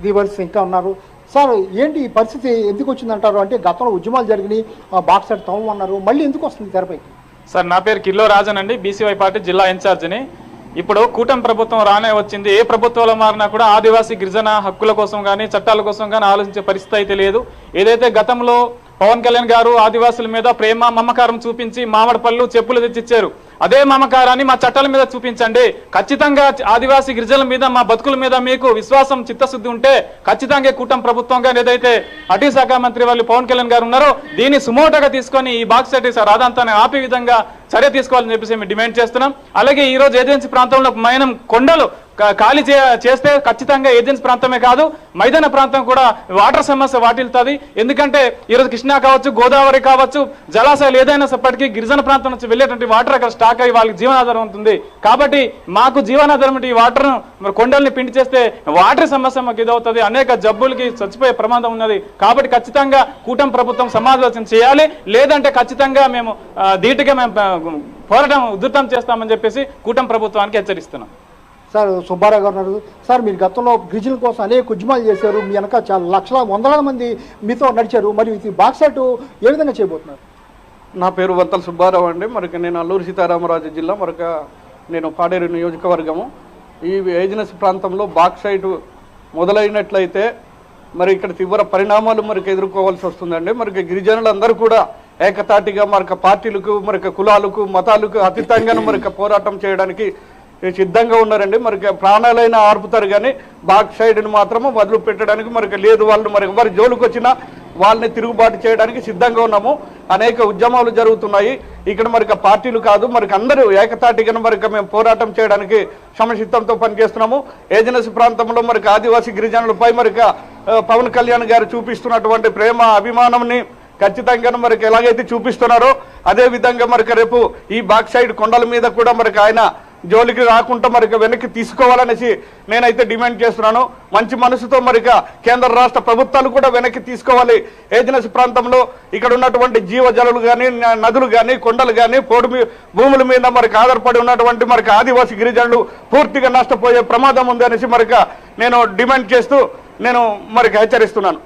Weavers ఇంకా ఉన్నారు. Sir ఏంటి ఈ పరిస్థితి ఎందుకు వచ్చిందంటారు? అంటే గతంలో ఉద్యమాలు జరిగినాయి, బాక్సైడ్ తవ్వమన్నారు, మళ్ళీ ఎందుకు వస్తుంది తెరపైకి? సార్ నా పేరు కిల్లో రాజన్ అండి, బీసీవై పార్టీ జిల్లా ఇన్ఛార్జిని. ఇప్పుడు కూటమి ప్రభుత్వం రానే వచ్చింది. ఏ ప్రభుత్వంలో మారినా కూడా ఆదివాసీ గిరిజన హక్కుల కోసం కానీ చట్టాల కోసం కానీ ఆలోచించే పరిస్థితి అయితే లేదు. ఏదైతే గతంలో పవన్ కళ్యాణ్ గారు ఆదివాసుల మీద ప్రేమ మమకారం చూపించి మామిడి పళ్ళు చెప్పులు తెచ్చిచ్చారు, అదే మమకారాన్ని మా చట్టాల మీద చూపించండి. ఖచ్చితంగా ఆదివాసీ గిరిజనుల మీద మా బతుకుల మీద మీకు విశ్వాసం చిత్తశుద్ధి ఉంటే ఖచ్చితంగా కూటమి ప్రభుత్వంగా ఏదైతే అటవీ శాఖ మంత్రి వాళ్ళు పవన్ కళ్యాణ్ గారు ఉన్నారో దీన్ని సుమోటోగా తీసుకొని ఈ బాక్సైట్ రాదంతాన్ని ఆపే విధంగా చర్య తీసుకోవాలని చెప్పేసి మేము డిమాండ్ చేస్తున్నాం. అలాగే ఈ రోజు ఏజెన్సీ ప్రాంతంలో మైనం కొండలు ఖాళీ చేస్తే ఖచ్చితంగా ఏజెన్సీ ప్రాంతమే కాదు మైదాన ప్రాంతం కూడా వాటర్ సమస్య వాటిల్తుంది. ఎందుకంటే ఈరోజు కృష్ణా కావచ్చు, గోదావరి కావచ్చు, జలాశయాలు ఏదైనాప్పటికీ గిరిజన ప్రాంతం నుంచి వెళ్ళేటువంటి వాటర్ అక్కడ స్టాక్ అయ్యి వాళ్ళకి జీవనాధారం ఉంటుంది. కాబట్టి మాకు జీవనాధారం ఈ వాటర్ను కొండల్ని పిండి చేస్తే వాటర్ సమస్య మాకు ఇదవుతుంది, అనేక జబ్బులకి చచ్చిపోయే ప్రమాదం ఉన్నది. కాబట్టి ఖచ్చితంగా కూటమి ప్రభుత్వం సమాలోచన చేయాలి, లేదంటే ఖచ్చితంగా మేము ధీటుగా మేము పోరాటం ఉధృతం చేస్తామని చెప్పేసి కూటమి ప్రభుత్వానికి హెచ్చరిస్తున్నాం. సార్ సుబ్బారావు గారు ఉన్నారు. సార్ మీరు గతంలో గిరిజనుల కోసం అనేక ఉద్యమాలు చేశారు, మీ వెనక చాలా లక్షల వందల మంది మీతో నడిచారు, మరి ఈ బాక్సైట్ ఏ విధంగా చేయబోతున్నారు? నా పేరు వంతల సుబ్బారావు అండి. మరొక నేను అల్లూరు సీతారామరాజు జిల్లా, మరొక నేను పాడేరు నియోజకవర్గము. ఈ ఏజెన్సీ ప్రాంతంలో బాక్సైట్ మొదలైనట్లయితే మరి ఇక్కడ తీవ్ర పరిణామాలు మనకు ఎదుర్కోవాల్సి వస్తుందండి. మనకి గిరిజనులందరూ కూడా ఏకతాటిగా మరొక పార్టీలకు మరొక కులాలకు మతాలకు అతీతంగా మరొక పోరాటం చేయడానికి సిద్ధంగా ఉన్నారండి. మరొక ప్రాణాలైనా ఆర్పుతారు కానీ బాక్సైడ్ని మాత్రము మొదలు పెట్టడానికి మరొక లేదు. వాళ్ళు మరి ఎవరి జోలికి వచ్చినా వాళ్ళని తిరుగుబాటు చేయడానికి సిద్ధంగా ఉన్నాము. అనేక ఉద్యమాలు జరుగుతున్నాయి ఇక్కడ. మరొక పార్టీలు కాదు, మరొక అందరూ ఏకతాటిగా మరొక మేము పోరాటం చేయడానికి సమచిత్తంతో పనిచేస్తున్నాము. ఏజెన్సీ ప్రాంతంలో మరొక ఆదివాసీ గిరిజనులపై మరొక పవన్ కళ్యాణ్ గారు చూపిస్తున్నటువంటి ప్రేమ అభిమానంని ఖచ్చితంగా మరొక ఎలాగైతే చూపిస్తున్నారో అదే విధంగా మరొక రేపు ఈ బాక్సైడ్ కొండల మీద కూడా మరొక ఆయన జోలికి రాకుండా మరొక వెనక్కి తీసుకోవాలనేసి నేనైతే డిమాండ్ చేస్తున్నాను. మంచి మనసుతో మరొక కేంద్ర రాష్ట్ర ప్రభుత్వాలు కూడా వెనక్కి తీసుకోవాలి. ఏజెన్సీ ప్రాంతంలో ఇక్కడ ఉన్నటువంటి జీవజలాలు కానీ నదులు కానీ కొండలు కానీ పోడు భూముల మీద మరొక ఆధారపడి ఉన్నటువంటి మరొక ఆదివాసీ గిరిజనులు పూర్తిగా నష్టపోయే ప్రమాదం ఉంది అనేసి మరొక నేను డిమాండ్ చేస్తూ నేను మరొక హెచ్చరిస్తున్నాను.